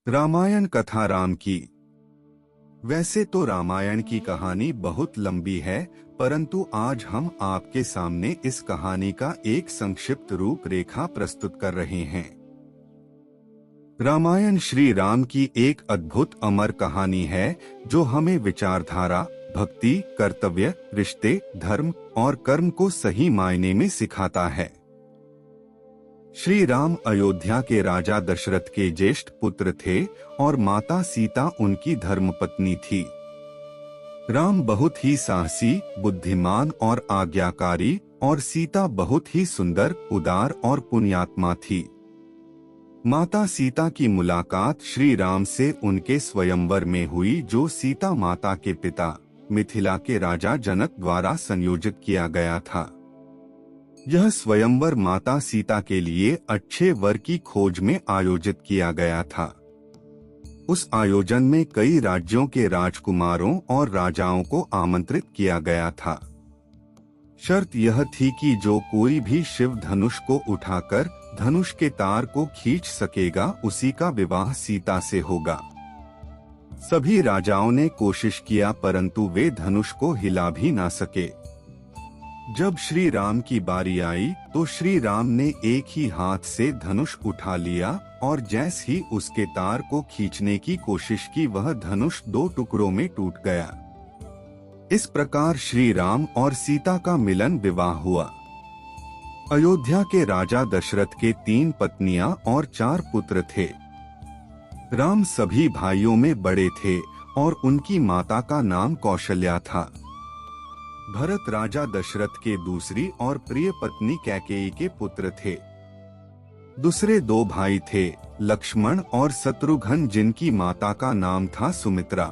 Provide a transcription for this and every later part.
रामायण कथा राम की। वैसे तो रामायण की कहानी बहुत लंबी है, परंतु आज हम आपके सामने इस कहानी का एक संक्षिप्त रूपरेखा प्रस्तुत कर रहे हैं। रामायण श्री राम की एक अद्भुत अमर कहानी है, जो हमें विचारधारा, भक्ति, कर्तव्य, रिश्ते, धर्म और कर्म को सही मायने में सिखाता है। श्री राम अयोध्या के राजा दशरथ के ज्येष्ठ पुत्र थे और माता सीता उनकी धर्मपत्नी थी। राम बहुत ही साहसी, बुद्धिमान और आज्ञाकारी और सीता बहुत ही सुंदर, उदार और पुण्यात्मा थी। माता सीता की मुलाकात श्री राम से उनके स्वयंवर में हुई, जो सीता माता के पिता मिथिला के राजा जनक द्वारा संयोजित किया गया था। यह स्वयंवर माता सीता के लिए अच्छे वर की खोज में आयोजित किया गया था। उस आयोजन में कई राज्यों के राजकुमारों और राजाओं को आमंत्रित किया गया था। शर्त यह थी कि जो कोई भी शिव धनुष को उठाकर धनुष के तार को खींच सकेगा, उसी का विवाह सीता से होगा। सभी राजाओं ने कोशिश किया, परंतु वे धनुष को हिला भी ना सके। जब श्री राम की बारी आई तो श्री राम ने एक ही हाथ से धनुष उठा लिया और जैसे ही उसके तार को खींचने की कोशिश की, वह धनुष 2 टुकड़ों में टूट गया। इस प्रकार श्री राम और सीता का मिलन विवाह हुआ। अयोध्या के राजा दशरथ के 3 पत्नियां और 4 पुत्र थे। राम सभी भाइयों में बड़े थे और उनकी माता का नाम कौशल्या था। भरत राजा दशरथ के दूसरी और प्रिय पत्नी कैकेयी के पुत्र थे। दूसरे 2 भाई थे, लक्ष्मण और शत्रुघ्न, जिनकी माता का नाम था सुमित्रा।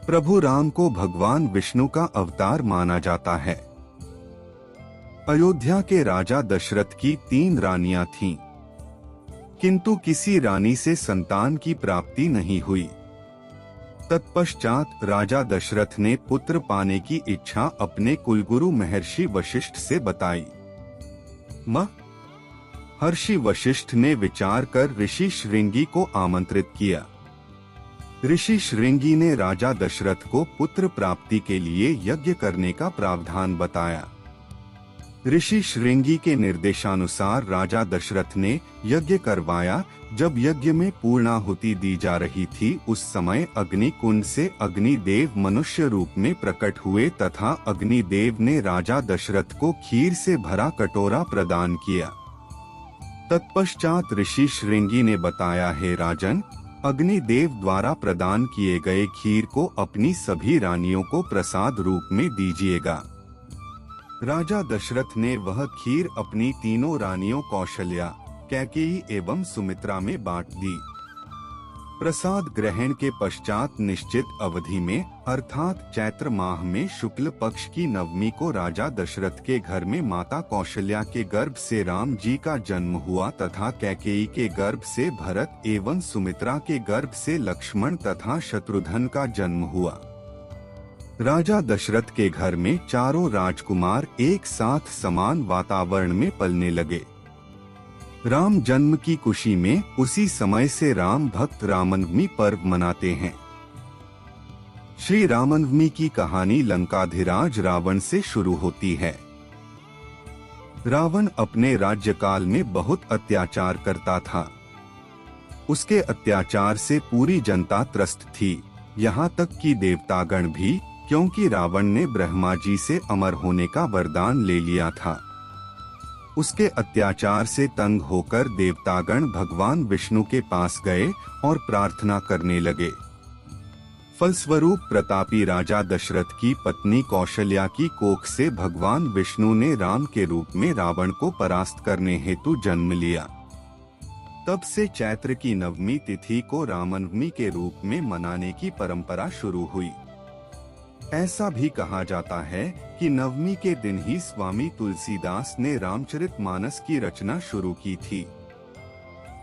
प्रभु राम को भगवान विष्णु का अवतार माना जाता है। अयोध्या के राजा दशरथ की 3 रानियां थीं, किंतु किसी रानी से संतान की प्राप्ति नहीं हुई। तत्पश्चात राजा दशरथ ने पुत्र पाने की इच्छा अपने कुलगुरु महर्षि वशिष्ठ से बताई। महर्षि वशिष्ठ ने विचार कर ऋषि श्रृंगी को आमंत्रित किया। ऋषि श्रृंगी ने राजा दशरथ को पुत्र प्राप्ति के लिए यज्ञ करने का प्रावधान बताया। ऋषि श्रृंगी के निर्देशानुसार राजा दशरथ ने यज्ञ करवाया। जब यज्ञ में पूर्णाहुति दी जा रही थी, उस समय अग्निकुंड से अग्निदेव मनुष्य रूप में प्रकट हुए तथा अग्निदेव ने राजा दशरथ को खीर से भरा कटोरा प्रदान किया। तत्पश्चात ऋषि श्रृंगी ने बताया, हे राजन, अग्निदेव द्वारा प्रदान किए गए खीर को अपनी सभी रानियों को प्रसाद रूप में दीजिएगा। राजा दशरथ ने वह खीर अपनी 3 रानियों कौशल्या, कैकेयी एवं सुमित्रा में बांट दी। प्रसाद ग्रहण के पश्चात निश्चित अवधि में, अर्थात चैत्र माह में शुक्ल पक्ष की नवमी को राजा दशरथ के घर में माता कौशल्या के गर्भ से राम जी का जन्म हुआ तथा कैकेयी के गर्भ से भरत एवं सुमित्रा के गर्भ से लक्ष्मण तथा शत्रुघ्न का जन्म हुआ। राजा दशरथ के घर में चारों राजकुमार एक साथ समान वातावरण में पलने लगे। राम जन्म की खुशी में उसी समय से राम भक्त रामनवमी पर्व मनाते हैं। श्री रामनवमी की कहानी लंकाधिराज रावण से शुरू होती है। रावण अपने राज्यकाल में बहुत अत्याचार करता था। उसके अत्याचार से पूरी जनता त्रस्त थी, यहाँ तक कि देवतागण भी, क्योंकि रावण ने ब्रह्मा जी से अमर होने का वरदान ले लिया था। उसके अत्याचार से तंग होकर देवतागण भगवान विष्णु के पास गए और प्रार्थना करने लगे। फलस्वरूप प्रतापी राजा दशरथ की पत्नी कौशल्या की कोख से भगवान विष्णु ने राम के रूप में रावण को परास्त करने हेतु जन्म लिया। तब से चैत्र की नवमी तिथि को रामनवमी के रूप में मनाने की परंपरा शुरू हुई। ऐसा भी कहा जाता है कि नवमी के दिन ही स्वामी तुलसीदास ने रामचरितमानस की रचना शुरू की थी।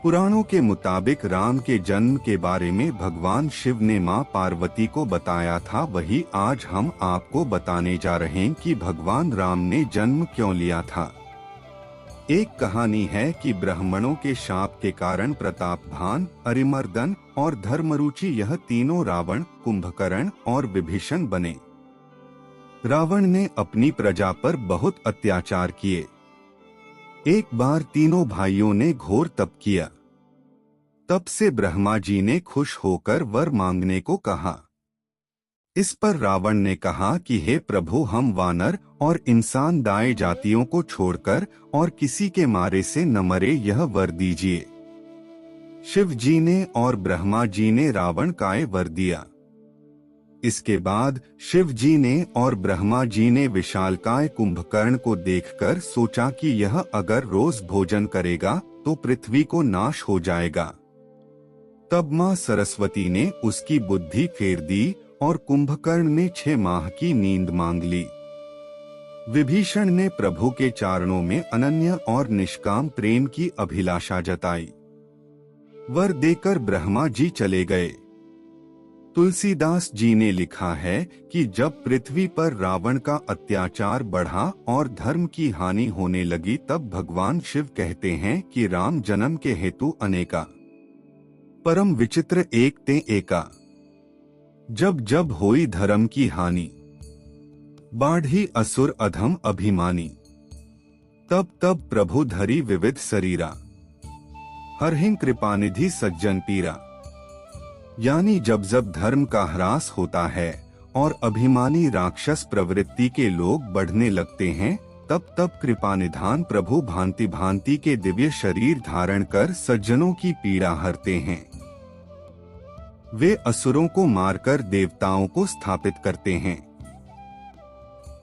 पुराणों के मुताबिक राम के जन्म के बारे में भगवान शिव ने मां पार्वती को बताया था, वही आज हम आपको बताने जा रहे हैं कि भगवान राम ने जन्म क्यों लिया था। एक कहानी है कि ब्राह्मणों के शाप के कारण प्रतापभान, अरिमर्दन और धर्मरुचि यह तीनों रावण, कुंभकर्ण और विभीषण बने। रावण ने अपनी प्रजा पर बहुत अत्याचार किए। एक बार तीनों भाइयों ने घोर तप किया। तब से ब्रह्मा जी ने खुश होकर वर मांगने को कहा। इस पर रावण ने कहा कि हे प्रभु, हम वानर और इंसान दाएं जातियों को छोड़कर और किसी के मारे से न मरे, यह वर दीजिए। शिव जी ने और ब्रह्मा जी ने रावण का वर दिया। इसके बाद शिव जी ने और ब्रह्मा जी ने विशालकाय कुंभकर्ण को देखकर सोचा कि यह अगर रोज भोजन करेगा तो पृथ्वी को नाश हो जाएगा। तब मां सरस्वती ने उसकी बुद्धि फेर दी और कुंभकर्ण ने 6 माह की नींद मांग ली। विभीषण ने प्रभु के चरणों में अनन्य और निष्काम प्रेम की अभिलाषा जताई। वर देकर ब्रह्मा जी चले गए। तुलसीदास जी ने लिखा है कि जब पृथ्वी पर रावण का अत्याचार बढ़ा और धर्म की हानि होने लगी, तब भगवान शिव कहते हैं कि राम जन्म के हेतु अनेका, परम विचित्र एक ते एका। जब जब होई धर्म की हानि, बाढ़ी असुर अधम अभिमानी। तब तब प्रभु धरी विविध शरीरा, हरहिं कृपानिधि सज्जन पीरा। यानी जब जब धर्म का ह्रास होता है और अभिमानी राक्षस प्रवृत्ति के लोग बढ़ने लगते हैं, तब तब कृपानिधान प्रभु भांति भांति के दिव्य शरीर धारण कर सज्जनों की पीड़ा हरते हैं। वे असुरों को मारकर देवताओं को स्थापित करते हैं,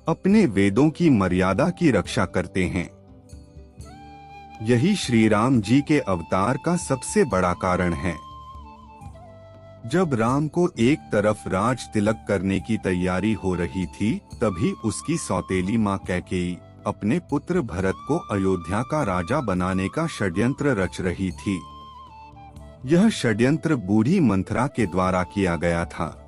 अपने वेदों की मर्यादा की रक्षा करते हैं। यही श्री राम जी के अवतार का सबसे बड़ा कारण है। जब राम को एक तरफ राज तिलक करने की तैयारी हो रही थी, तभी उसकी सौतेली मां कैकेयी अपने पुत्र भरत को अयोध्या का राजा बनाने का षड्यंत्र रच रही थी। यह षड्यंत्र बूढ़ी मंथरा के द्वारा किया गया था।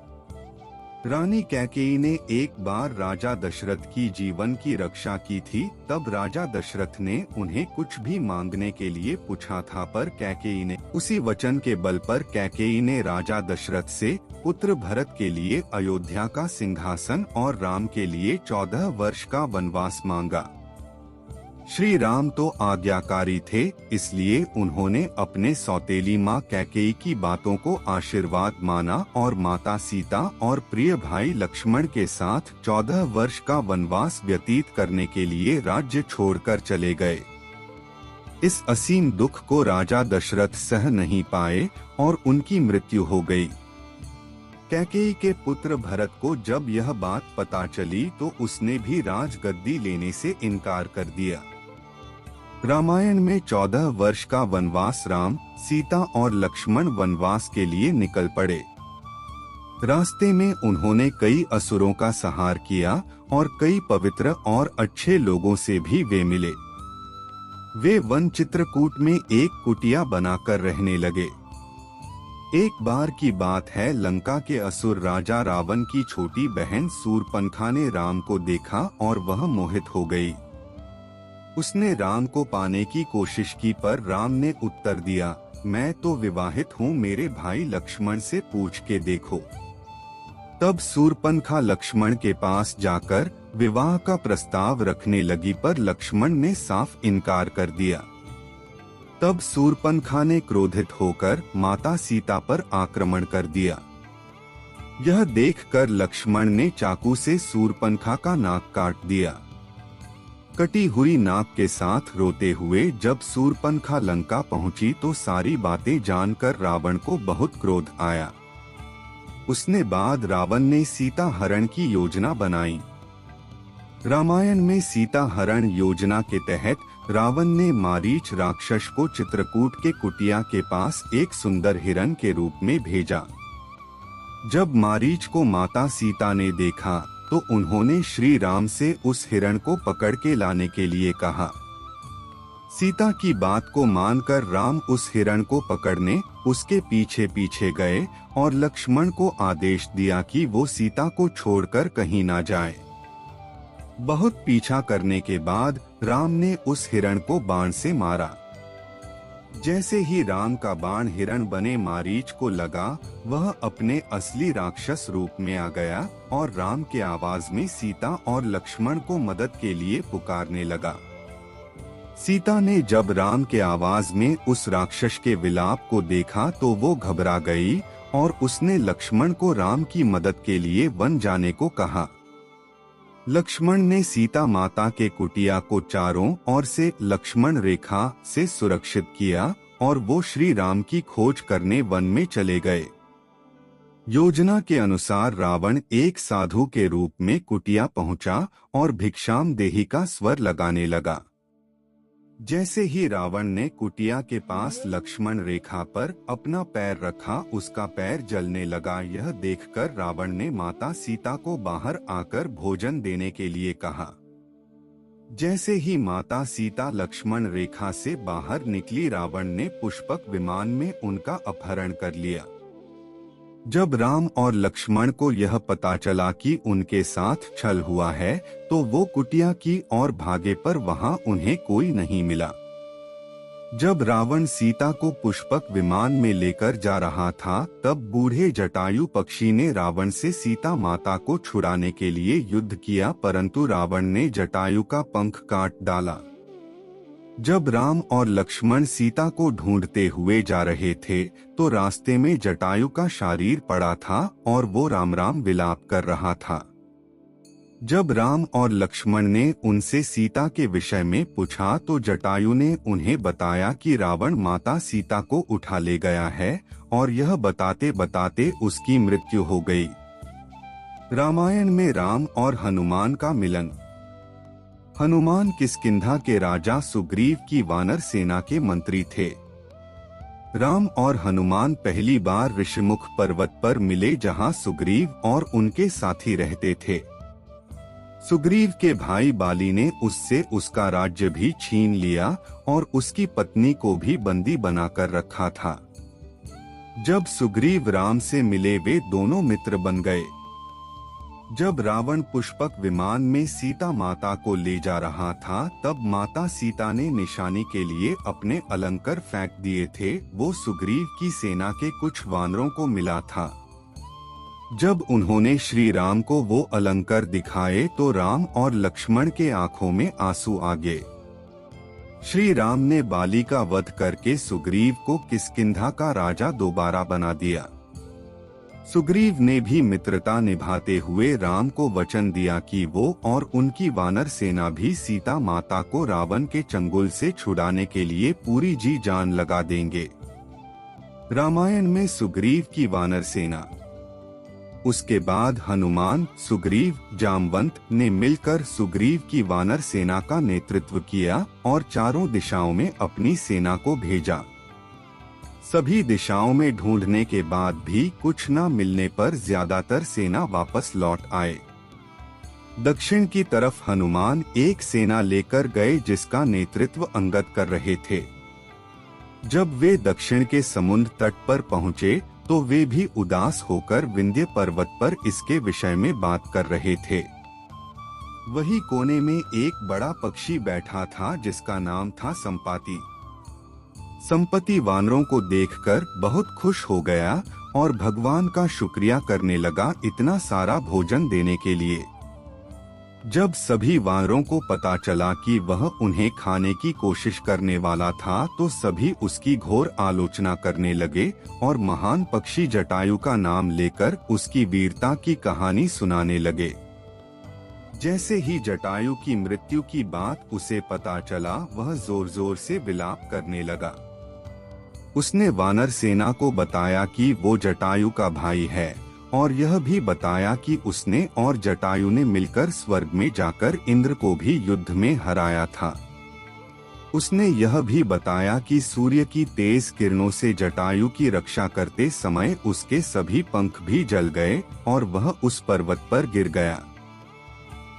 रानी कैकेयी ने एक बार राजा दशरथ की जीवन की रक्षा की थी। तब राजा दशरथ ने उन्हें कुछ भी मांगने के लिए पूछा था, पर कैकेयी ने उसी वचन के बल पर कैकेयी ने राजा दशरथ से पुत्र भरत के लिए अयोध्या का सिंहासन और राम के लिए 14 वर्ष का वनवास मांगा। श्री राम तो आज्ञाकारी थे, इसलिए उन्होंने अपने सौतेली मां कैकेयी की बातों को आशीर्वाद माना और माता सीता और प्रिय भाई लक्ष्मण के साथ 14 वर्ष का वनवास व्यतीत करने के लिए राज्य छोड़कर चले गए। इस असीम दुख को राजा दशरथ सह नहीं पाए और उनकी मृत्यु हो गई। कैकेयी के पुत्र भरत को जब यह बात पता चली तो उसने भी राजगद्दी लेने से इनकार कर दिया। रामायण में 14 वर्ष का वनवास राम, सीता और लक्ष्मण वनवास के लिए निकल पड़े। रास्ते में उन्होंने कई असुरों का संहार किया और कई पवित्र और अच्छे लोगों से भी वे मिले। वे वन चित्रकूट में एक कुटिया बनाकर रहने लगे। एक बार की बात है, लंका के असुर राजा रावण की छोटी बहन शूरपणखा ने राम को देखा और वह मोहित हो गई। उसने राम को पाने की कोशिश की, पर राम ने उत्तर दिया, मैं तो विवाहित हूँ, मेरे भाई लक्ष्मण से पूछ के देखो। तब शूरपणखा लक्ष्मण के पास जाकर विवाह का प्रस्ताव रखने लगी, पर लक्ष्मण ने साफ इनकार कर दिया। तब शूरपणखा ने क्रोधित होकर माता सीता पर आक्रमण कर दिया। यह देखकर लक्ष्मण ने चाकू से शूरपणखा का नाक काट दिया। कटी हुई नाक के साथ रोते हुए जब शूरपणखा लंका पहुंची तो सारी बातें जानकर रावण को बहुत क्रोध आया। उसने बाद रावण ने सीता हरण की योजना बनाई। रामायण में सीता हरण योजना के तहत रावण ने मारीच राक्षस को चित्रकूट के कुटिया के पास एक सुंदर हिरण के रूप में भेजा। जब मारीच को माता सीता ने देखा तो उन्होंने श्री राम से उस हिरण को पकड़ के लाने के लिए कहा। सीता की बात को मानकर राम उस हिरण को पकड़ने उसके पीछे पीछे गए और लक्ष्मण को आदेश दिया कि वो सीता को छोड़कर कहीं ना जाए। बहुत पीछा करने के बाद राम ने उस हिरण को बाण से मारा। जैसे ही राम का बाण हिरण बने मारीच को लगा, वह अपने असली राक्षस रूप में आ गया और राम के आवाज में सीता और लक्ष्मण को मदद के लिए पुकारने लगा। सीता ने जब राम के आवाज में उस राक्षस के विलाप को देखा तो वो घबरा गई और उसने लक्ष्मण को राम की मदद के लिए वन जाने को कहा। लक्ष्मण ने सीता माता के कुटिया को चारों ओर से लक्ष्मण रेखा से सुरक्षित किया और वो श्री राम की खोज करने वन में चले गए। योजना के अनुसार रावण एक साधु के रूप में कुटिया पहुंचा और भिक्षाम देहि का स्वर लगाने लगा। जैसे ही रावण ने कुटिया के पास लक्ष्मण रेखा पर अपना पैर रखा, उसका पैर जलने लगा। यह देखकर रावण ने माता सीता को बाहर आकर भोजन देने के लिए कहा। जैसे ही माता सीता लक्ष्मण रेखा से बाहर निकली, रावण ने पुष्पक विमान में उनका अपहरण कर लिया। जब राम और लक्ष्मण को यह पता चला कि उनके साथ छल हुआ है, तो वो कुटिया की ओर भागे, पर वहां उन्हें कोई नहीं मिला। जब रावण सीता को पुष्पक विमान में लेकर जा रहा था, तब बूढ़े जटायु पक्षी ने रावण से सीता माता को छुड़ाने के लिए युद्ध किया, परंतु रावण ने जटायु का पंख काट डाला। जब राम और लक्ष्मण सीता को ढूंढते हुए जा रहे थे, तो रास्ते में जटायु का शरीर पड़ा था और वो राम राम विलाप कर रहा था। जब राम और लक्ष्मण ने उनसे सीता के विषय में पूछा, तो जटायु ने उन्हें बताया कि रावण माता सीता को उठा ले गया है और यह बताते बताते उसकी मृत्यु हो गई। रामायण में राम और हनुमान का मिलन। हनुमान किष्किंधा के राजा सुग्रीव की वानर सेना के मंत्री थे। राम और हनुमान पहली बार ऋषिमुख पर्वत पर मिले, जहां सुग्रीव और उनके साथी रहते थे। सुग्रीव के भाई बाली ने उससे उसका राज्य भी छीन लिया और उसकी पत्नी को भी बंदी बनाकर रखा था। जब सुग्रीव राम से मिले, वे दोनों मित्र बन गए। जब रावण पुष्पक विमान में सीता माता को ले जा रहा था, तब माता सीता ने निशानी के लिए अपने अलंकार फेंक दिए थे। वो सुग्रीव की सेना के कुछ वानरों को मिला था। जब उन्होंने श्री राम को वो अलंकार दिखाए, तो राम और लक्ष्मण के आंखों में आंसू आ गए। श्री राम ने बाली का वध करके सुग्रीव को किष्किंधा का राजा दोबारा बना दिया। सुग्रीव ने भी मित्रता निभाते हुए राम को वचन दिया कि वो और उनकी वानर सेना भी सीता माता को रावण के चंगुल से छुड़ाने के लिए पूरी जी जान लगा देंगे। रामायण में सुग्रीव की वानर सेना। उसके बाद हनुमान, सुग्रीव, जामवंत ने मिलकर सुग्रीव की वानर सेना का नेतृत्व किया और चारों दिशाओं में अपनी सेना को भेजा। सभी दिशाओं में ढूंढने के बाद भी कुछ न मिलने पर ज्यादातर सेना वापस लौट आए। दक्षिण की तरफ हनुमान एक सेना लेकर गए, जिसका नेतृत्व अंगद कर रहे थे। जब वे दक्षिण के समुद्र तट पर पहुंचे, तो वे भी उदास होकर विंध्य पर्वत पर इसके विषय में बात कर रहे थे। वही कोने में एक बड़ा पक्षी बैठा था, जिसका नाम था संपाति। संपत्ति वानरों को देखकर बहुत खुश हो गया और भगवान का शुक्रिया करने लगा इतना सारा भोजन देने के लिए। जब सभी वानरों को पता चला कि वह उन्हें खाने की कोशिश करने वाला था, तो सभी उसकी घोर आलोचना करने लगे और महान पक्षी जटायु का नाम लेकर उसकी वीरता की कहानी सुनाने लगे। जैसे ही जटायु की मृत्यु की बात उसे पता चला, वह जोर जोर से विलाप करने लगा। उसने वानर सेना को बताया कि वो जटायु का भाई है और यह भी बताया कि उसने और जटायु ने मिलकर स्वर्ग में जाकर इंद्र को भी युद्ध में हराया था। उसने यह भी बताया कि सूर्य की तेज किरणों से जटायु की रक्षा करते समय उसके सभी पंख भी जल गए और वह उस पर्वत पर गिर गया।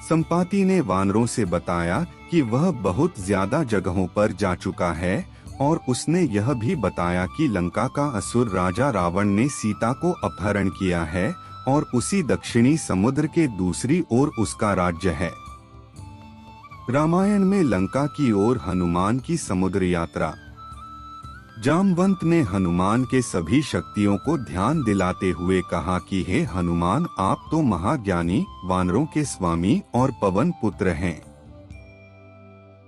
संपाति ने वानरों से बताया कि वह बहुत ज्यादा जगहों पर जा चुका है और उसने यह भी बताया कि लंका का असुर राजा रावण ने सीता को अपहरण किया है और उसी दक्षिणी समुद्र के दूसरी ओर उसका राज्य है। रामायण में लंका की ओर हनुमान की समुद्र यात्रा। जामवंत ने हनुमान के सभी शक्तियों को ध्यान दिलाते हुए कहा कि हे हनुमान, आप तो महाज्ञानी, वानरों के स्वामी और पवन पुत्र हैं।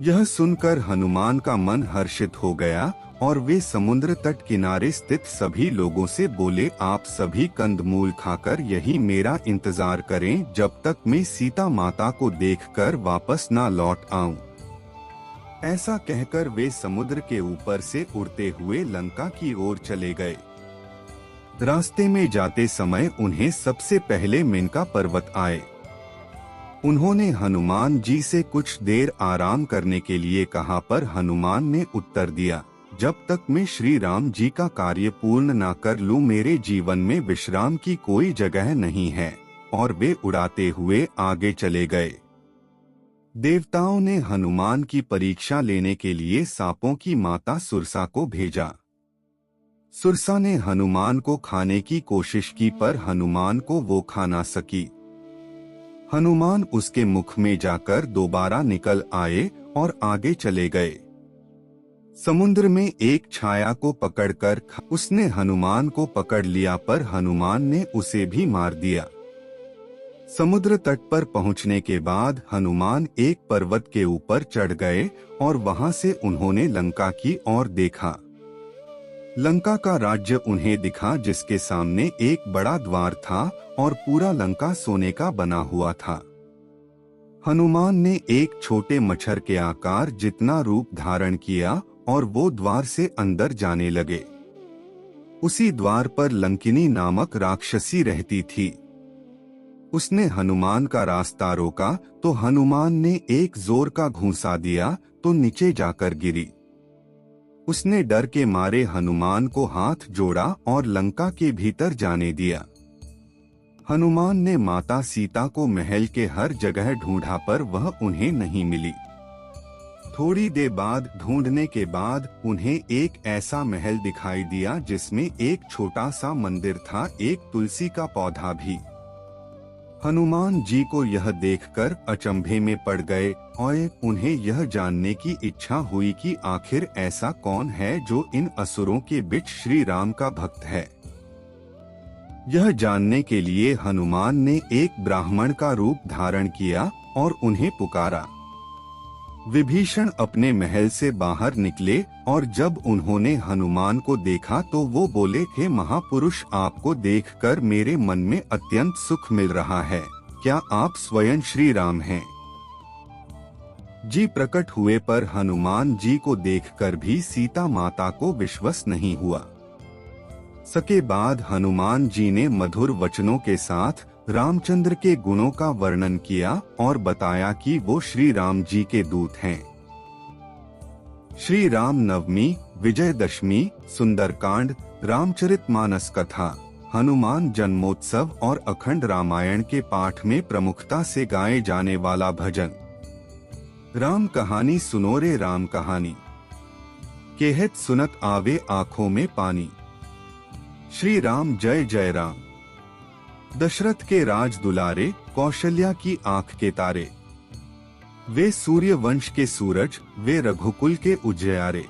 यह सुनकर हनुमान का मन हर्षित हो गया और वे समुद्र तट किनारे स्थित सभी लोगों से बोले, आप सभी कंदमूल खाकर यही मेरा इंतजार करें जब तक मैं सीता माता को देखकर वापस ना लौट आऊं। ऐसा कहकर वे समुद्र के ऊपर से उड़ते हुए लंका की ओर चले गए। रास्ते में जाते समय उन्हें सबसे पहले मेनका पर्वत आए। उन्होंने हनुमान जी से कुछ देर आराम करने के लिए कहा, पर हनुमान ने उत्तर दिया, जब तक मैं श्री राम जी का कार्य पूर्ण ना कर लूं, मेरे जीवन में विश्राम की कोई जगह नहीं है। और वे उड़ाते हुए आगे चले गए। देवताओं ने हनुमान की परीक्षा लेने के लिए सांपों की माता सुरसा को भेजा। सुरसा ने हनुमान को खाने की कोशिश की, पर हनुमान को वो खा ना सकी। हनुमान उसके मुख में जाकर दोबारा निकल आए और आगे चले गए। समुद्र में एक छाया को पकड़कर उसने हनुमान को पकड़ लिया, पर हनुमान ने उसे भी मार दिया। समुद्र तट पर पहुंचने के बाद हनुमान एक पर्वत के ऊपर चढ़ गए और वहां से उन्होंने लंका की ओर देखा। लंका का राज्य उन्हें दिखा, जिसके सामने एक बड़ा द्वार था और पूरा लंका सोने का बना हुआ था। हनुमान ने एक छोटे मच्छर के आकार जितना रूप धारण किया और वो द्वार से अंदर जाने लगे। उसी द्वार पर लंकिनी नामक राक्षसी रहती थी। उसने हनुमान का रास्ता रोका तो हनुमान ने एक जोर का घूंसा दिया तो नीचे जाकर गिरी। उसने डर के मारे हनुमान को हाथ जोड़ा और लंका के भीतर जाने दिया। हनुमान ने माता सीता को महल के हर जगह ढूंढा, पर वह उन्हें नहीं मिली। थोड़ी देर बाद ढूंढने के बाद उन्हें एक ऐसा महल दिखाई दिया जिसमें एक छोटा सा मंदिर था, एक तुलसी का पौधा भी। हनुमान जी को यह देखकर अचंभे में पड़ गए और उन्हें यह जानने की इच्छा हुई कि आखिर ऐसा कौन है जो इन असुरों के बीच श्री राम का भक्त है। यह जानने के लिए हनुमान ने एक ब्राह्मण का रूप धारण किया और उन्हें पुकारा। विभीषण अपने महल से बाहर निकले और जब उन्होंने हनुमान को देखा तो वो बोले, हे महापुरुष, आपको देखकर मेरे मन में अत्यंत सुख मिल रहा है। क्या आप स्वयं श्री राम हैं? जी प्रकट हुए, पर हनुमान जी को देखकर भी सीता माता को विश्वास नहीं हुआ। सके बाद हनुमान जी ने मधुर वचनों के साथ रामचंद्र के गुणों का वर्णन किया और बताया कि वो श्री राम जी के दूत हैं। श्री राम नवमी, विजयदशमी, सुंदरकांड, रामचरितमानस कथा, हनुमान जन्मोत्सव और अखंड रामायण के पाठ में प्रमुखता से गाए जाने वाला भजन। राम कहानी सुनो रे राम कहानी, कहत सुनत आवे आंखों में पानी। श्री राम जय जय राम। दशरथ के राज दुलारे, कौशल्या की आंख के तारे, वे सूर्य वंश के सूरज, वे रघुकुल के उजियारे।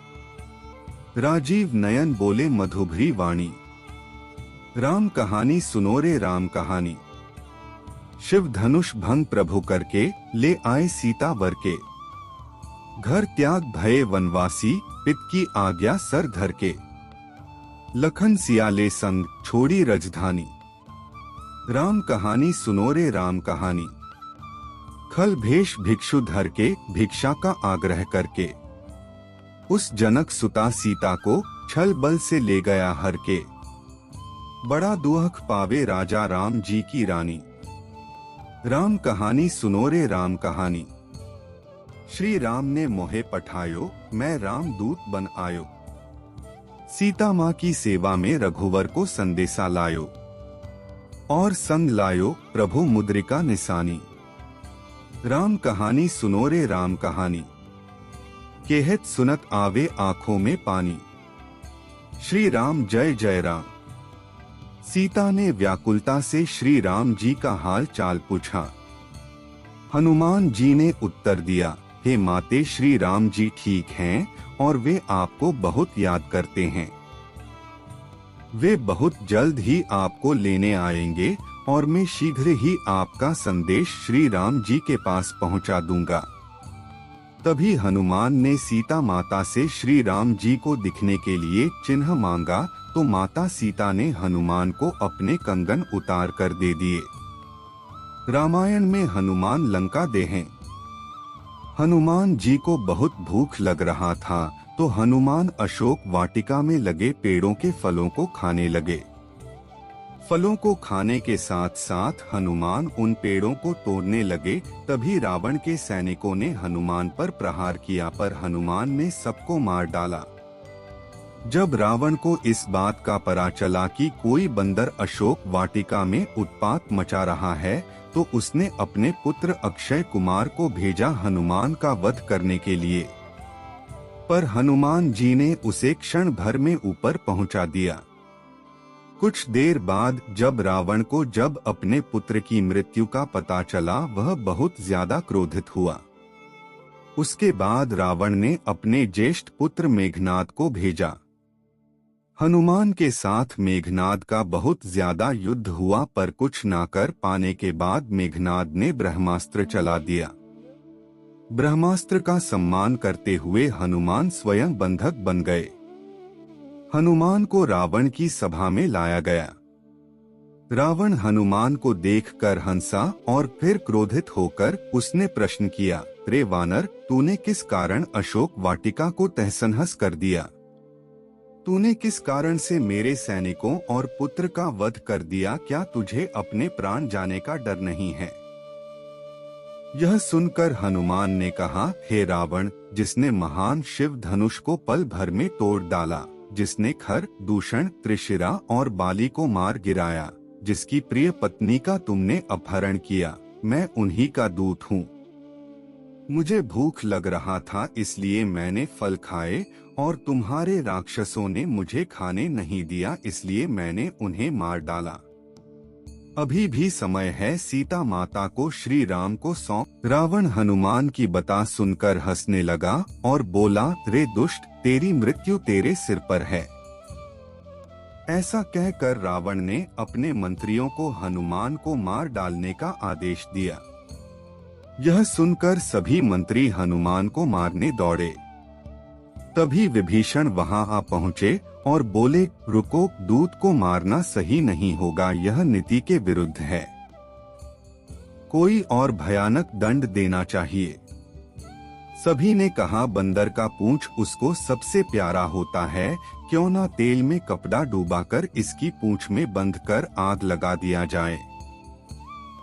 राजीव नयन बोले मधुभरी वाणी, राम कहानी सुनो रे राम कहानी। शिव धनुष भंग प्रभु करके, ले आए सीता वर के। घर त्याग भये वनवासी, पित की आज्ञा सर धर के। लखन सियाले संग, छोड़ी रजधानी। राम कहानी सुनो रे राम कहानी। खल भेष भिक्षु धर के, भिक्षा का आग्रह करके। उस जनक सुता सीता को, छल बल से ले गया हर के। बड़ा दुख पावे राजा राम जी की रानी। राम कहानी सुनो रे राम कहानी। श्री राम ने मोहे पठायो, मैं राम दूत बन आयो। सीता माँ की सेवा में रघुवर को संदेशा लायो। और संग लायो प्रभु मुद्रिका निशानी। राम कहानी सुनो रे राम कहानी, कहत सुनत आवे आंखों में पानी। श्री राम जय जय राम। सीता ने व्याकुलता से श्री राम जी का हाल चाल पूछा। हनुमान जी ने उत्तर दिया, हे माते, श्री राम जी ठीक हैं और वे आपको बहुत याद करते हैं। वे बहुत जल्द ही आपको लेने आएंगे और मैं शीघ्र ही आपका संदेश श्री राम जी के पास पहुंचा दूंगा। तभी हनुमान ने सीता माता से श्री राम जी को दिखने के लिए चिन्ह मांगा, तो माता सीता ने हनुमान को अपने कंगन उतार कर दे दिए। रामायण में हनुमान लंका दे हैं। हनुमान जी को बहुत भूख लग रहा था, तो हनुमान अशोक वाटिका में लगे पेड़ों के फलों को खाने लगे। फलों को खाने के साथ साथ हनुमान उन पेड़ों को तोड़ने लगे। तभी रावण के सैनिकों ने हनुमान पर प्रहार किया, पर हनुमान ने सबको मार डाला। जब रावण को इस बात का पता चला कि कोई बंदर अशोक वाटिका में उत्पात मचा रहा है, तो उसने अपने पुत्र अक्षय कुमार को भेजा हनुमान का वध करने के लिए। पर हनुमान जी ने उसे क्षण भर में ऊपर पहुंचा दिया। कुछ देर बाद जब रावण को अपने पुत्र की मृत्यु का पता चला, वह बहुत ज्यादा क्रोधित हुआ। उसके बाद रावण ने अपने ज्येष्ठ पुत्र मेघनाद को भेजा। हनुमान के साथ मेघनाद का बहुत ज्यादा युद्ध हुआ, पर कुछ ना कर पाने के बाद मेघनाद ने ब्रह्मास्त्र चला दिया। ब्रह्मास्त्र का सम्मान करते हुए हनुमान स्वयं बंधक बन गए। हनुमान को रावण की सभा में लाया गया। रावण हनुमान को देखकर हंसा और फिर क्रोधित होकर उसने प्रश्न किया, रे वानर, तूने किस कारण अशोक वाटिका को तहस-नहस कर दिया? तूने किस कारण से मेरे सैनिकों और पुत्र का वध कर दिया? क्या तुझे अपने प्राण जाने का डर नहीं है? यह सुनकर हनुमान ने कहा, हे रावण, जिसने महान शिव धनुष को पल भर में तोड़ डाला, जिसने खर, दूषण, त्रिशिरा और बाली को मार गिराया, जिसकी प्रिय पत्नी का तुमने अपहरण किया, मैं उन्हीं का दूत हूँ। मुझे भूख लग रहा था, इसलिए मैंने फल खाए और तुम्हारे राक्षसों ने मुझे खाने नहीं दिया, इसलिए मैंने उन्हें मार डाला। अभी भी समय है, सीता माता को श्री राम को सौंप। रावण हनुमान की बात सुनकर हंसने लगा और बोला, रे दुष्ट, तेरी मृत्यु तेरे सिर पर है। ऐसा कहकर रावण ने अपने मंत्रियों को हनुमान को मार डालने का आदेश दिया। यह सुनकर सभी मंत्री हनुमान को मारने दौड़े। तभी विभीषण वहां आ पहुंचे और बोले, रुको, दूत को मारना सही नहीं होगा, यह नीति के विरुद्ध है। कोई और भयानक दंड देना चाहिए। सभी ने कहा, बंदर का पूंछ उसको सबसे प्यारा होता है, क्यों ना तेल में कपड़ा डुबाकर इसकी पूंछ में बंधकर आग लगा दिया जाए।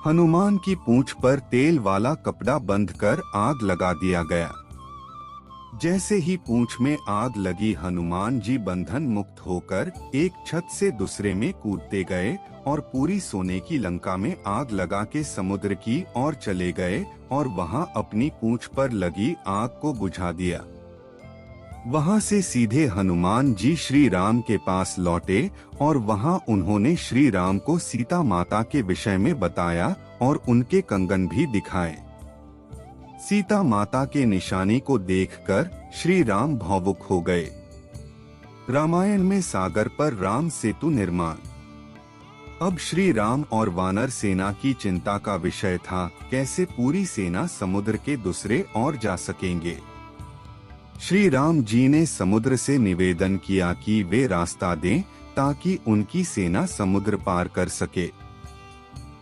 हनुमान की पूंछ पर तेल वाला कपड़ा बंधकर आग लगा दिया गया। जैसे ही पूंछ में आग लगी, हनुमान जी बंधन मुक्त होकर एक छत से दूसरे में कूदते गए और पूरी सोने की लंका में आग लगा के समुद्र की ओर चले गए और वहां अपनी पूंछ पर लगी आग को बुझा दिया। वहां से सीधे हनुमान जी श्री राम के पास लौटे और वहां उन्होंने श्री राम को सीता माता के विषय में बताया और उनके कंगन भी दिखाए। सीता माता के निशानी को देखकर श्री राम भावुक हो गए। रामायण में सागर पर राम सेतु निर्माण। अब श्री राम और वानर सेना की चिंता का विषय था, कैसे पूरी सेना समुद्र के दूसरे ओर जा सकेंगे। श्री राम जी ने समुद्र से निवेदन किया कि वे रास्ता दें ताकि उनकी सेना समुद्र पार कर सके,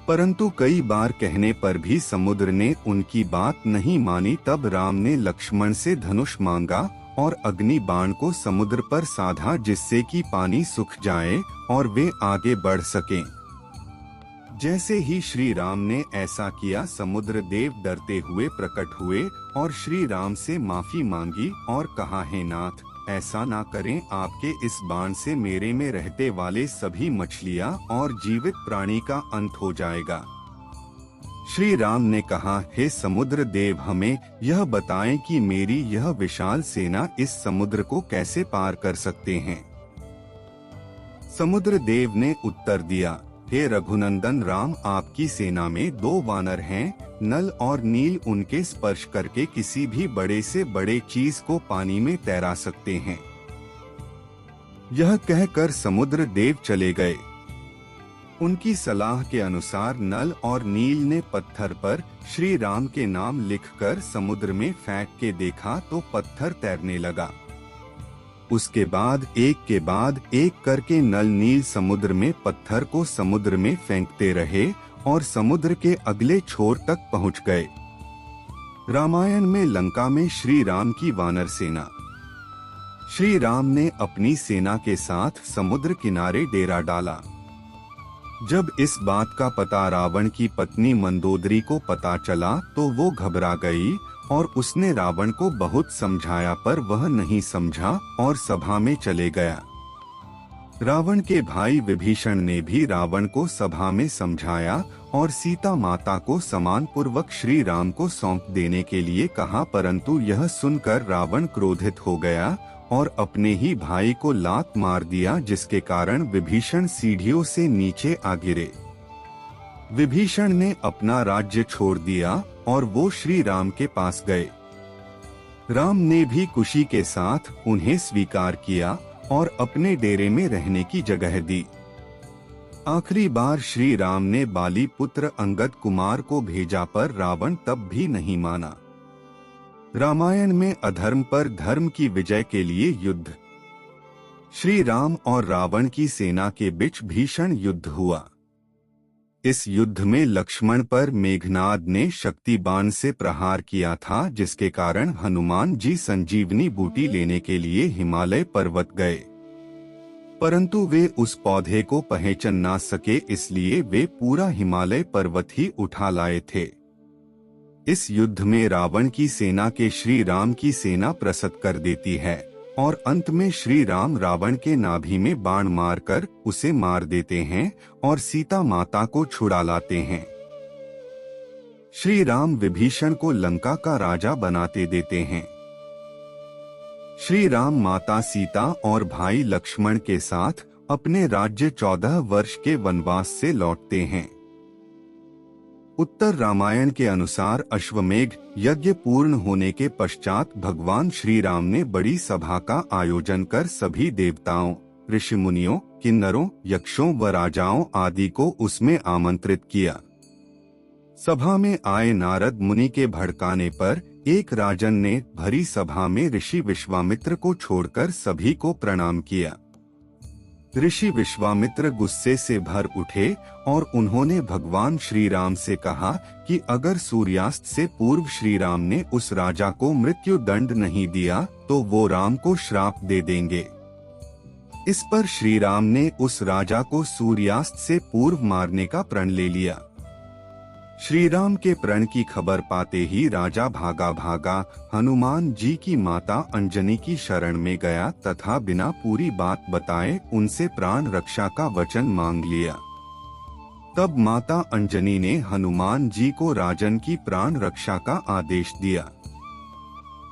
परंतु कई बार कहने पर भी समुद्र ने उनकी बात नहीं मानी। तब राम ने लक्ष्मण से धनुष मांगा और अग्नि बाण को समुद्र पर साधा, जिससे कि पानी सूख जाए और वे आगे बढ़ सकें। जैसे ही श्री राम ने ऐसा किया, समुद्र देव डरते हुए प्रकट हुए और श्री राम से माफी मांगी और कहा, हे नाथ, ऐसा ना करें, आपके इस बाण से मेरे में रहते वाले सभी मछलियां और जीवित प्राणी का अंत हो जाएगा। श्री राम ने कहा, हे समुद्र देव, हमें यह बताएं कि मेरी यह विशाल सेना इस समुद्र को कैसे पार कर सकते हैं। समुद्र देव ने उत्तर दिया, हे रघुनंदन राम, आपकी सेना में 2 वानर हैं, नल और नील उनके स्पर्श करके किसी भी बड़े से बड़े चीज को पानी में तैरा सकते हैं। यह कहकर समुद्र देव चले गए। उनकी सलाह के अनुसार नल और नील ने पत्थर पर श्री राम के नाम लिखकर समुद्र में फेंक के देखा तो पत्थर तैरने लगा। उसके बाद एक के बाद एक करके नल नील समुद्र में पत्थर को समुद्र में फेंकते रहे और समुद्र के अगले छोर तक पहुंच गए। रामायण में लंका में श्री राम की वानर सेना। श्री राम ने अपनी सेना के साथ समुद्र किनारे डेरा डाला। जब इस बात का पता रावण की पत्नी मंदोदरी को पता चला तो वो घबरा गई और उसने रावण को बहुत समझाया पर वह नहीं समझा और सभा में चले गया। रावण के भाई विभीषण ने भी रावण को सभा में समझाया और सीता माता को सम्मान पूर्वक श्री राम को सौंप देने के लिए कहा, परंतु यह सुनकर रावण क्रोधित हो गया और अपने ही भाई को लात मार दिया, जिसके कारण विभीषण सीढ़ियों से नीचे आ गिरे। विभीषण ने अपना राज्य छोड़ दिया और वो श्री राम के पास गए। राम ने भी खुशी के साथ उन्हें स्वीकार किया और अपने डेरे में रहने की जगह दी। आखिरी बार श्री राम ने बाली पुत्र अंगद कुमार को भेजा पर रावण तब भी नहीं माना। रामायण में अधर्म पर धर्म की विजय के लिए युद्ध। श्री राम और रावण की सेना के बीच भीषण युद्ध हुआ। इस युद्ध में लक्ष्मण पर मेघनाद ने शक्ति बाण से प्रहार किया था, जिसके कारण हनुमान जी संजीवनी बूटी लेने के लिए हिमालय पर्वत गए, परंतु वे उस पौधे को पहचान ना सके, इसलिए वे पूरा हिमालय पर्वत ही उठा लाए थे। इस युद्ध में रावण की सेना के श्री राम की सेना प्रसत कर देती है और अंत में श्री राम रावण के नाभि में बाण मारकर उसे मार देते हैं और सीता माता को छुड़ा लाते हैं। श्री राम विभीषण को लंका का राजा बनाते देते हैं। श्री राम माता सीता और भाई लक्ष्मण के साथ अपने राज्य 14 वर्ष के वनवास से लौटते हैं। उत्तर रामायण के अनुसार अश्वमेध यज्ञ पूर्ण होने के पश्चात भगवान श्री राम ने बड़ी सभा का आयोजन कर सभी देवताओं, ऋषि मुनियों, किन्नरों, यक्षों व राजाओं आदि को उसमें आमंत्रित किया। सभा में आए नारद मुनि के भड़काने पर एक राजन ने भरी सभा में ऋषि विश्वामित्र को छोड़कर सभी को प्रणाम किया। ऋषि विश्वामित्र गुस्से से भर उठे और उन्होंने भगवान श्री राम से कहा कि अगर सूर्यास्त से पूर्व श्री राम ने उस राजा को मृत्यु दंड नहीं दिया तो वो राम को श्राप दे देंगे। इस पर श्री राम ने उस राजा को सूर्यास्त से पूर्व मारने का प्रण ले लिया। श्री राम के प्रण की खबर पाते ही राजा भागा हनुमान जी की माता अंजनी की शरण में गया तथा बिना पूरी बात बताए उनसे प्राण रक्षा का वचन मांग लिया। तब माता अंजनी ने हनुमान जी को राजन की प्राण रक्षा का आदेश दिया।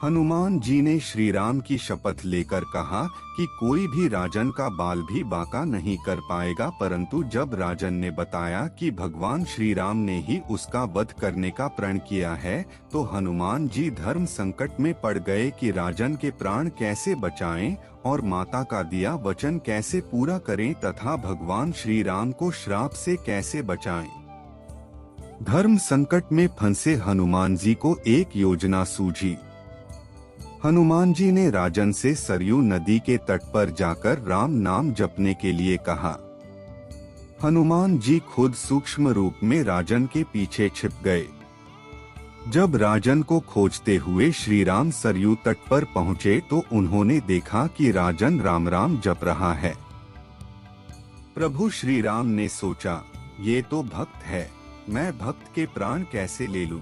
हनुमान जी ने श्री राम की शपथ लेकर कहा कि कोई भी राजन का बाल भी बांका नहीं कर पाएगा, परंतु जब राजन ने बताया कि भगवान श्री राम ने ही उसका वध करने का प्रण किया है तो हनुमान जी धर्म संकट में पड़ गए कि राजन के प्राण कैसे बचाएं और माता का दिया वचन कैसे पूरा करें तथा भगवान श्री राम को श्राप से कैसे बचाएं। धर्म संकट में फंसे हनुमान जी को एक योजना सूझी। हनुमान जी ने राजन से सरयू नदी के तट पर जाकर राम नाम जपने के लिए कहा। हनुमान जी खुद सूक्ष्म रूप में राजन के पीछे छिप गए। जब राजन को खोजते हुए श्री राम सरयू तट पर पहुंचे तो उन्होंने देखा कि राजन राम राम जप रहा है। प्रभु श्री राम ने सोचा, ये तो भक्त है, मैं भक्त के प्राण कैसे ले लूं?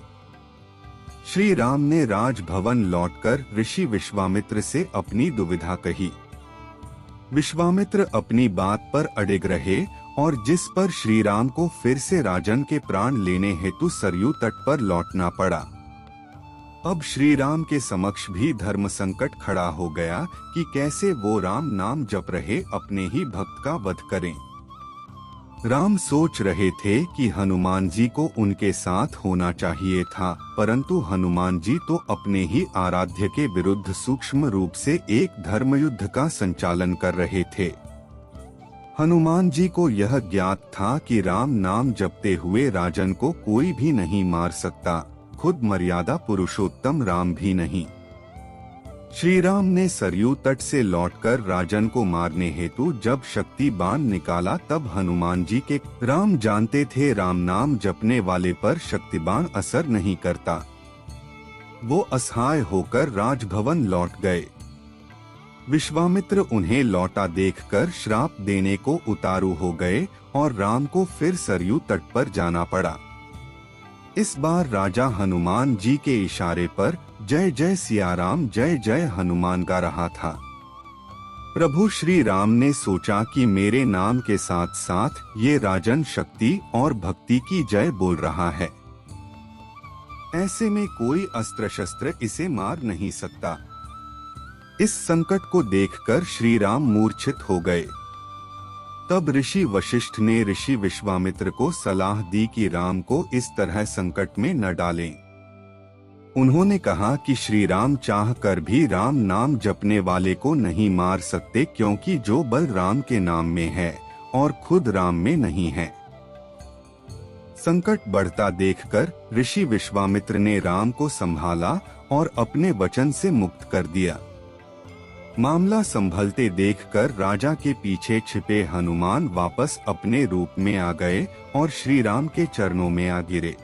श्री राम ने राजभवन लौटकर ऋषि विश्वामित्र से अपनी दुविधा कही। विश्वामित्र अपनी बात पर अडिग रहे और जिस पर श्री राम को फिर से राजन के प्राण लेने हेतु सरयू तट पर लौटना पड़ा। अब श्री राम के समक्ष भी धर्म संकट खड़ा हो गया कि कैसे वो राम नाम जप रहे अपने ही भक्त का वध करें। राम सोच रहे थे कि हनुमान जी को उनके साथ होना चाहिए था, परंतु हनुमान जी तो अपने ही आराध्य के विरुद्ध सूक्ष्म रूप से एक धर्मयुद्ध का संचालन कर रहे थे। हनुमान जी को यह ज्ञात था कि राम नाम जपते हुए राजन को कोई भी नहीं मार सकता, खुद मर्यादा पुरुषोत्तम राम भी नहीं। श्री राम ने सरयू तट से लौटकर राजन को मारने हेतु जब शक्ति बाण निकाला, तब हनुमान जी के राम जानते थे राम नाम जपने वाले पर शक्ति बाण असर नहीं करता। वो असहाय होकर राजभवन लौट गए। विश्वामित्र उन्हें लौटा देखकर श्राप देने को उतारू हो गए और राम को फिर सरयू तट पर जाना पड़ा। इस बार राजा हनुमान जी के इशारे पर जय जय सियाराम जय जय हनुमान गा रहा था। प्रभु श्री राम ने सोचा कि मेरे नाम के साथ साथ ये राजन शक्ति और भक्ति की जय बोल रहा है, ऐसे में कोई अस्त्र शस्त्र इसे मार नहीं सकता। इस संकट को देखकर श्री राम मूर्छित हो गए। तब ऋषि वशिष्ठ ने ऋषि विश्वामित्र को सलाह दी कि राम को इस तरह संकट में न डालें। उन्होंने कहा कि श्री राम चाह कर भी राम नाम जपने वाले को नहीं मार सकते, क्योंकि जो बल राम के नाम में है और खुद राम में नहीं है। संकट बढ़ता देखकर ऋषि विश्वामित्र ने राम को संभाला और अपने वचन से मुक्त कर दिया। मामला संभलते देखकर राजा के पीछे छिपे हनुमान वापस अपने रूप में आ गए और श्री राम के चरणों में आ गिरे।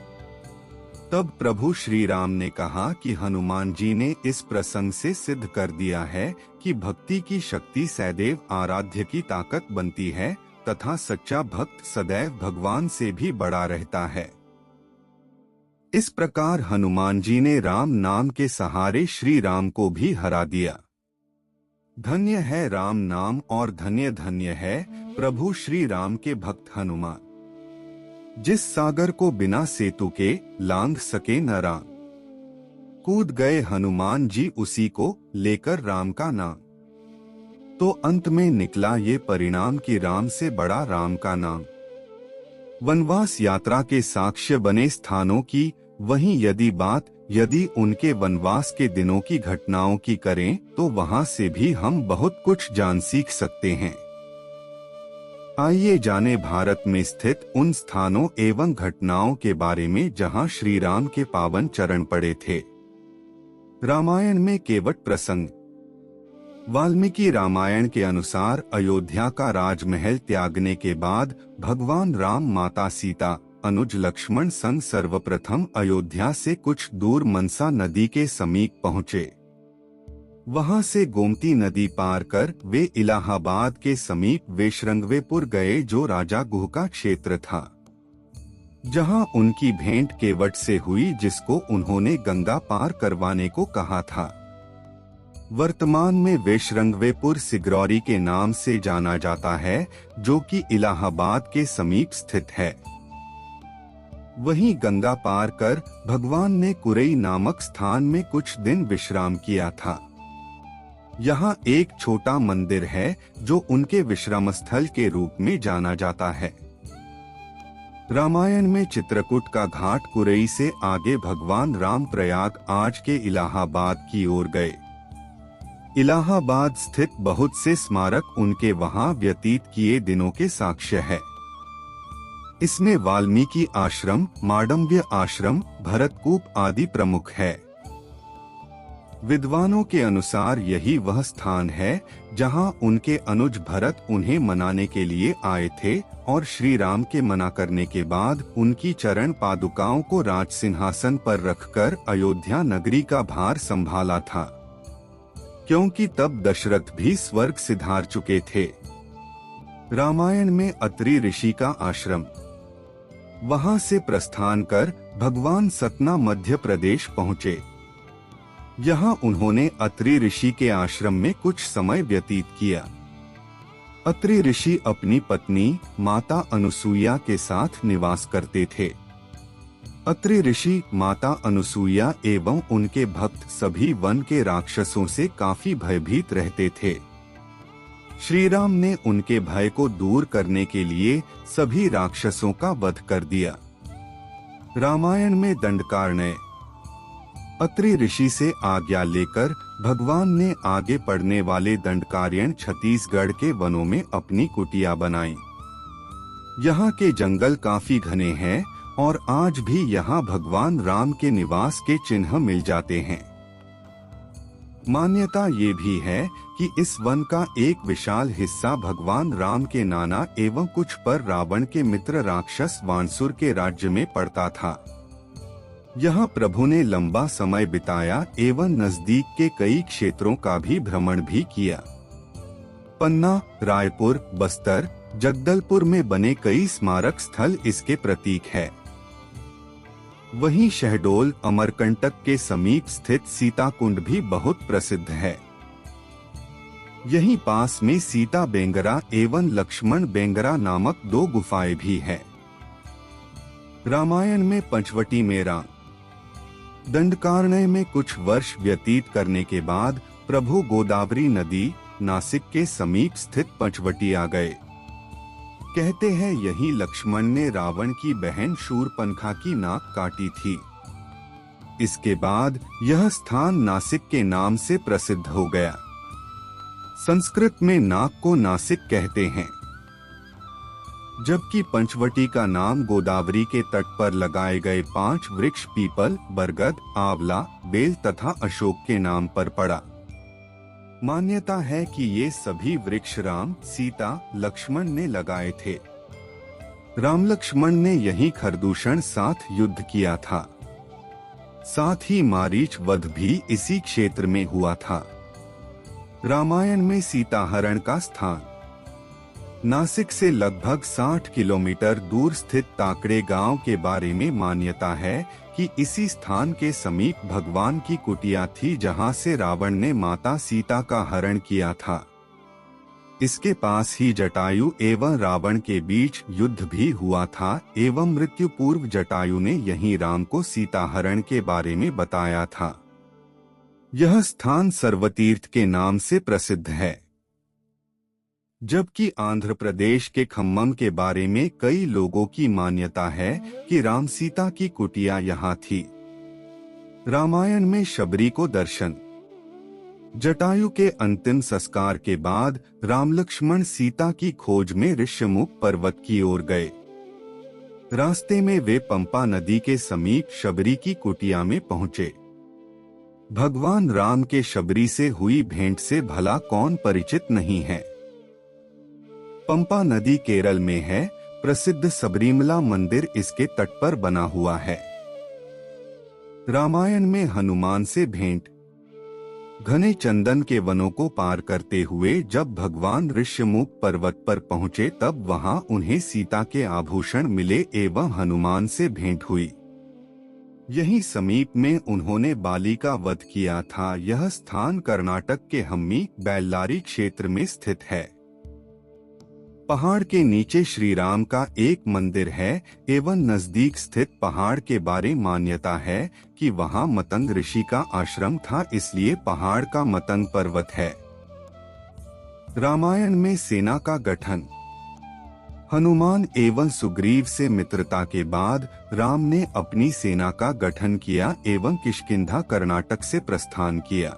तब प्रभु श्री राम ने कहा कि हनुमान जी ने इस प्रसंग से सिद्ध कर दिया है कि भक्ति की शक्ति सदैव आराध्य की ताकत बनती है तथा सच्चा भक्त सदैव भगवान से भी बड़ा रहता है। इस प्रकार हनुमान जी ने राम नाम के सहारे श्री राम को भी हरा दिया। धन्य है राम नाम और धन्य धन्य है प्रभु श्री राम के भक्त हनुमान। जिस सागर को बिना सेतु के लांघ सके न राम, कूद गए हनुमान जी उसी को लेकर राम का नाम। तो अंत में निकला ये परिणाम कि राम से बड़ा राम का नाम। वनवास यात्रा के साक्ष्य बने स्थानों की वहीं यदि उनके वनवास के दिनों की घटनाओं की करें तो वहां से भी हम बहुत कुछ जान सीख सकते हैं। आइए जाने भारत में स्थित उन स्थानों एवं घटनाओं के बारे में जहां श्री राम के पावन चरण पड़े थे। रामायण में केवट प्रसंग। वाल्मीकि रामायण के अनुसार अयोध्या का राजमहल त्यागने के बाद भगवान राम माता सीता अनुज लक्ष्मण संग सर्वप्रथम अयोध्या से कुछ दूर मनसा नदी के समीप पहुँचे। वहां से गोमती नदी पार कर वे इलाहाबाद के समीप वेशरंगवेपुर गए, जो राजा गुह का क्षेत्र था, जहां उनकी भेंट केवट से हुई, जिसको उन्होंने गंगा पार करवाने को कहा था। वर्तमान में वेशरंगवेपुर सिगरौरी के नाम से जाना जाता है, जो कि इलाहाबाद के समीप स्थित है। वहीं गंगा पार कर भगवान ने कुरई नामक स्थान में कुछ दिन विश्राम किया था। यहाँ एक छोटा मंदिर है जो उनके विश्राम स्थल के रूप में जाना जाता है। रामायण में चित्रकूट का घाट कुरई से आगे भगवान राम प्रयाग आज के इलाहाबाद की ओर गए। इलाहाबाद स्थित बहुत से स्मारक उनके वहां व्यतीत किए दिनों के साक्ष्य है। इसमें वाल्मीकि आश्रम, मांडव्य आश्रम, भरतकूप आदि प्रमुख है। विद्वानों के अनुसार यही वह स्थान है जहां उनके अनुज भरत उन्हें मनाने के लिए आए थे और श्री राम के मना करने के बाद उनकी चरण पादुकाओं को राज सिंहासन पर रखकर अयोध्या नगरी का भार संभाला था, क्योंकि तब दशरथ भी स्वर्ग सिधार चुके थे। रामायण में अत्रि ऋषि का आश्रम। वहां से प्रस्थान कर भगवान सतना मध्य प्रदेश पहुँचे। यहाँ उन्होंने अत्रि ऋषि के आश्रम में कुछ समय व्यतीत किया। अत्रि ऋषि अपनी पत्नी माता अनुसूया के साथ निवास करते थे। अत्रि ऋषि, माता अनुसूया एवं उनके भक्त सभी वन के राक्षसों से काफी भयभीत रहते थे। श्री राम ने उनके भय को दूर करने के लिए सभी राक्षसों का वध कर दिया। रामायण में दंडकारण्य। अत्रि ऋषि से आज्ञा लेकर भगवान ने आगे पढ़ने वाले दंडकारण्य छत्तीसगढ़ के वनों में अपनी कुटिया बनाई। यहाँ के जंगल काफी घने हैं और आज भी यहाँ भगवान राम के निवास के चिन्ह मिल जाते हैं। मान्यता ये भी है कि इस वन का एक विशाल हिस्सा भगवान राम के नाना एवं कुछ पर रावण के मित्र राक्षस वानसुर के राज्य में पड़ता था। यहाँ प्रभु ने लंबा समय बिताया एवं नजदीक के कई क्षेत्रों का भी भ्रमण भी किया। पन्ना, रायपुर, बस्तर, जगदलपुर में बने कई स्मारक स्थल इसके प्रतीक है। वहीं शहडोल, अमरकंटक के समीप स्थित सीता कुंड भी बहुत प्रसिद्ध है। यहीं पास में सीता बेंगरा एवं लक्ष्मण बेंगरा नामक 2 गुफाएं भी हैं। रामायण में पंचवटी में राम दंडकारण्य में कुछ वर्ष व्यतीत करने के बाद प्रभु गोदावरी नदी नासिक के समीप स्थित पंचवटी आ गए। कहते हैं यही लक्ष्मण ने रावण की बहन शूरपनखा की नाक काटी थी। इसके बाद यह स्थान नासिक के नाम से प्रसिद्ध हो गया। संस्कृत में नाक को नासिक कहते हैं, जबकि पंचवटी का नाम गोदावरी के तट पर लगाए गए 5 वृक्ष पीपल, बरगद, आंवला, बेल तथा अशोक के नाम पर पड़ा। मान्यता है कि ये सभी वृक्ष राम, सीता, लक्ष्मण ने लगाए थे। राम लक्ष्मण ने यहीं खरदूषण साथ युद्ध किया था। साथ ही मारीच वध भी इसी क्षेत्र में हुआ था। रामायण में सीताहरण का स्थान नासिक से लगभग 60 किलोमीटर दूर स्थित ताकड़े गांव के बारे में मान्यता है कि इसी स्थान के समीप भगवान की कुटिया थी जहां से रावण ने माता सीता का हरण किया था। इसके पास ही जटायु एवं रावण के बीच युद्ध भी हुआ था एवं मृत्यु पूर्व जटायु ने यहीं राम को सीताहरण के बारे में बताया था। यह स्थान सर्वतीर्थ के नाम से प्रसिद्ध है। जबकि आंध्र प्रदेश के खम्मम के बारे में कई लोगों की मान्यता है कि राम सीता की कुटिया यहाँ थी। रामायण में शबरी को दर्शन। जटायु के अंतिम संस्कार के बाद राम लक्ष्मण सीता की खोज में ऋष्यमुख पर्वत की ओर गए। रास्ते में वे पंपा नदी के समीप शबरी की कुटिया में पहुंचे। भगवान राम के शबरी से हुई भेंट से भला कौन परिचित नहीं है। पंपा नदी केरल में है। प्रसिद्ध सबरीमला मंदिर इसके तट पर बना हुआ है। रामायण में हनुमान से भेंट। घने चंदन के वनों को पार करते हुए जब भगवान ऋष्यमुख पर्वत पर पहुंचे तब वहां उन्हें सीता के आभूषण मिले एवं हनुमान से भेंट हुई। यहीं समीप में उन्होंने बाली का वध किया था। यह स्थान कर्नाटक के हम्मी बेल्लारी क्षेत्र में स्थित है। पहाड़ के नीचे श्री राम का एक मंदिर है एवं नजदीक स्थित पहाड़ के बारे मान्यता है कि वहां मतंग ऋषि का आश्रम था, इसलिए पहाड़ का मतंग पर्वत है। रामायण में सेना का गठन। हनुमान एवं सुग्रीव से मित्रता के बाद राम ने अपनी सेना का गठन किया एवं किष्किंधा कर्नाटक से प्रस्थान किया।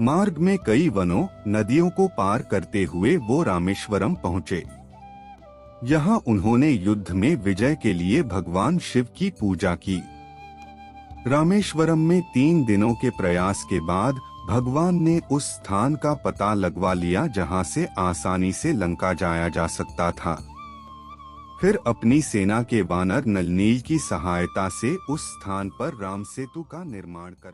मार्ग में कई वनों, नदियों को पार करते हुए वो रामेश्वरम पहुंचे। यहाँ उन्होंने युद्ध में विजय के लिए भगवान शिव की पूजा की। रामेश्वरम में 3 दिनों के प्रयास के बाद भगवान ने उस स्थान का पता लगवा लिया जहां से आसानी से लंका जाया जा सकता था। फिर अपनी सेना के वानर नलनील की सहायता से उस स्थान पर राम सेतु का निर्माण कर